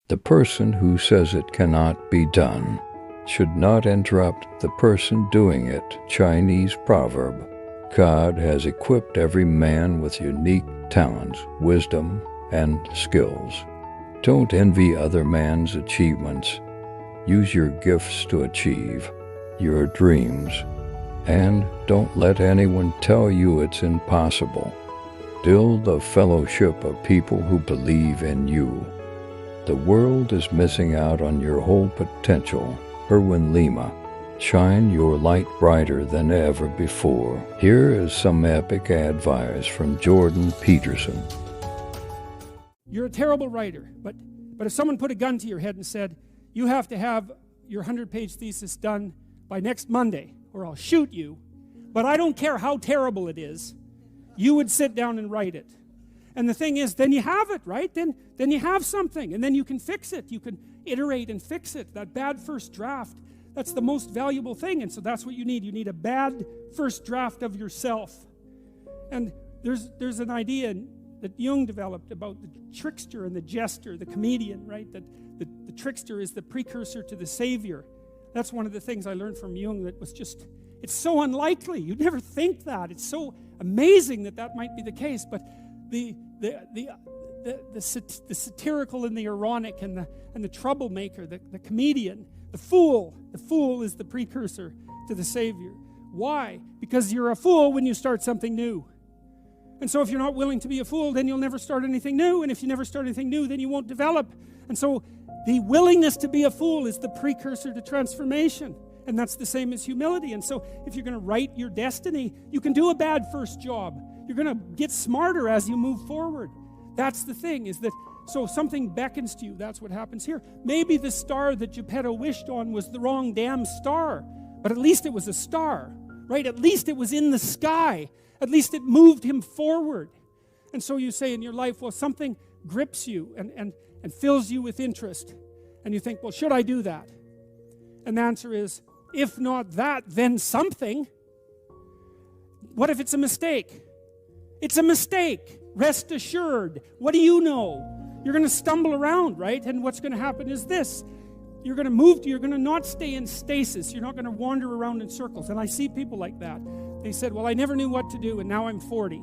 The person who says it cannot be done should not interrupt the person doing it. Chinese proverb. God has equipped every man with unique talents, wisdom, and skills. Don't envy other man's achievements. Use your gifts to achieve your dreams. And don't let anyone tell you it's impossible. Build a fellowship of people who believe in you. The world is missing out on your whole potential. Erwin Lima. Shine your light brighter than ever before. Here is some epic advice from Jordan Peterson. You're a terrible writer, but if someone put a gun to your head and said, you have to have your 100-page thesis done by next Monday, or I'll shoot you, but I don't care how terrible it is, you would sit down and write it. And the thing is, then you have it, right? Then you have something, and then you can fix it. You can iterate and fix it. That bad first draft, that's the most valuable thing, and so that's what you need. You need a bad first draft of yourself. And there's an idea that Jung developed about the trickster and the jester, the comedian, right? That the trickster is the precursor to the savior. That's one of the things I learned from Jung that was just, it's so unlikely. You'd never think that. It's so amazing that might be the case, but the satirical and the ironic and the troublemaker, the comedian, the fool is the precursor to the savior. Why? Because you're a fool when you start something new. And so if you're not willing to be a fool, then you'll never start anything new. And if you never start anything new, then you won't develop. And so the willingness to be a fool is the precursor to transformation. And that's the same as humility. And so if you're going to write your destiny, you can do a bad first job. You're going to get smarter as you move forward. That's the thing, is that so something beckons to you. That's what happens here. Maybe the star that Geppetto wished on was the wrong damn star, but at least it was a star, right? At least it was in the sky. At least it moved him forward. And so you say in your life, well, something grips you and fills you with interest. And you think, well, should I do that? And the answer is, if not that, then something. What if it's a mistake? It's a mistake. Rest assured. What do you know? You're going to stumble around, right? And what's going to happen is this. You're going to not stay in stasis. You're not going to wander around in circles. And I see people like that. They said, well, I never knew what to do, and now I'm 40.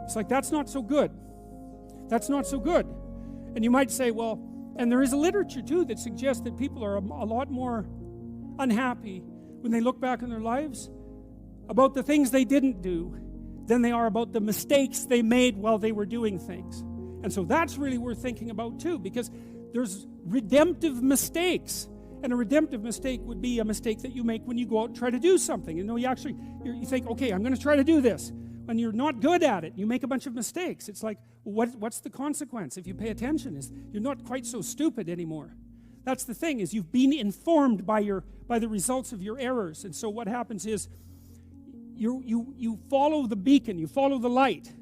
It's like, that's not so good. That's not so good. And you might say, well, and there is a literature, too, that suggests that people are a lot more unhappy when they look back on their lives about the things they didn't do than they are about the mistakes they made while they were doing things. And so that's really worth thinking about, too, because there's redemptive mistakes. And a redemptive mistake would be a mistake that you make when you go out and try to do something. You know, you think, okay, I'm going to try to do this. When you're not good at it, you make a bunch of mistakes. It's like, what's the consequence if you pay attention? Is you're not quite so stupid anymore. That's the thing, is you've been informed by the results of your errors. And so what happens is you follow the beacon, you follow the light.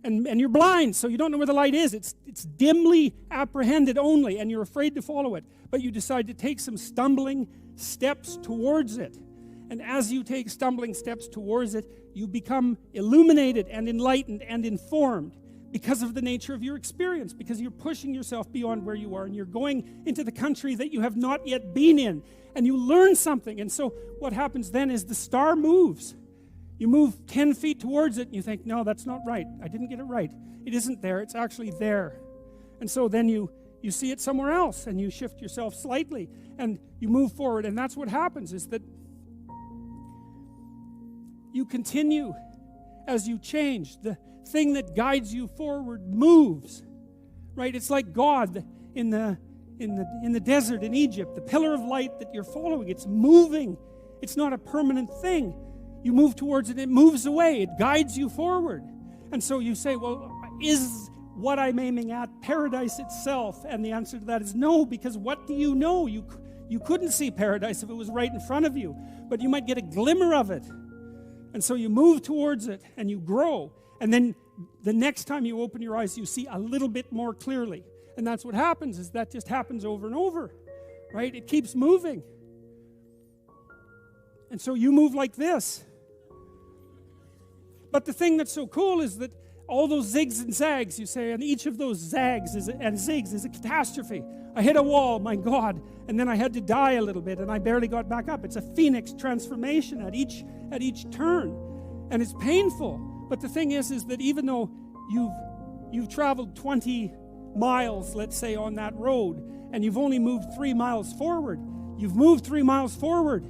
And you're blind, so you don't know where the light is. It's dimly apprehended only, and you're afraid to follow it. But you decide to take some stumbling steps towards it. And as you take stumbling steps towards it, you become illuminated and enlightened and informed because of the nature of your experience, because you're pushing yourself beyond where you are, and you're going into the country that you have not yet been in, and you learn something. And so what happens then is the star moves. You move 10 feet towards it, and you think, no, that's not right. I didn't get it right. It isn't there. It's actually there. And so then you see it somewhere else, and you shift yourself slightly, and you move forward. And that's what happens, is that you continue as you change. The thing that guides you forward moves, right? It's like God in the desert in Egypt, the pillar of light that you're following. It's moving. It's not a permanent thing. You move towards it, it moves away, it guides you forward. And so you say, well, is what I'm aiming at paradise itself? And the answer to that is no, because what do you know? You couldn't see paradise if it was right in front of you, but you might get a glimmer of it. And so you move towards it, and you grow. And then the next time you open your eyes, you see a little bit more clearly. And that's what happens, is that just happens over and over, right? It keeps moving. And so you move like this. But the thing that's so cool is that all those zigs and zags, you say, and each of those zags and zigs is a catastrophe. I hit a wall, my God, and then I had to die a little bit, and I barely got back up. It's a phoenix transformation at each turn, and it's painful. But the thing is that even though you've traveled 20 miles, let's say, on that road, and you've only moved 3 miles forward, you've moved 3 miles forward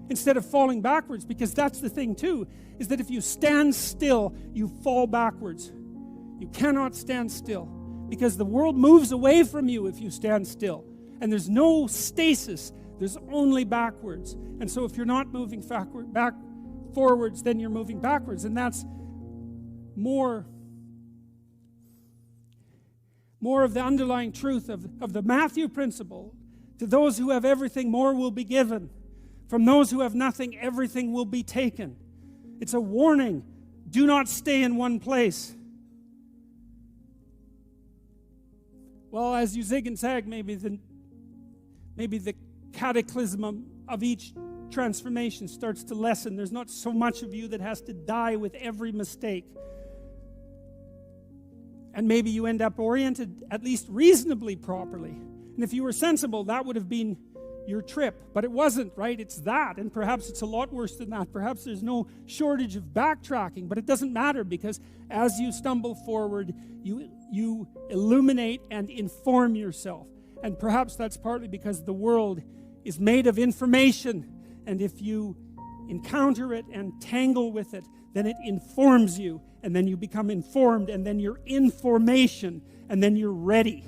instead of falling backwards, because that's the thing too, is that if you stand still, you fall backwards. You cannot stand still, because the world moves away from you if you stand still. And there's no stasis, there's only backwards. And so if you're not moving forwards, then you're moving backwards. And that's more of the underlying truth of the Matthew principle. To those who have everything, more will be given. From those who have nothing, everything will be taken. It's a warning. Do not stay in one place. Well, as you zig and zag, maybe the cataclysm of each transformation starts to lessen. There's not so much of you that has to die with every mistake. And maybe you end up oriented at least reasonably properly. And if you were sensible, that would have been your trip. But it wasn't, right? It's that. And perhaps it's a lot worse than that. Perhaps there's no shortage of backtracking. But it doesn't matter, because as you stumble forward, you illuminate and inform yourself. And perhaps that's partly because the world is made of information. And if you encounter it and tangle with it, then it informs you. And then you become informed. And then you're in formation. And then you're ready.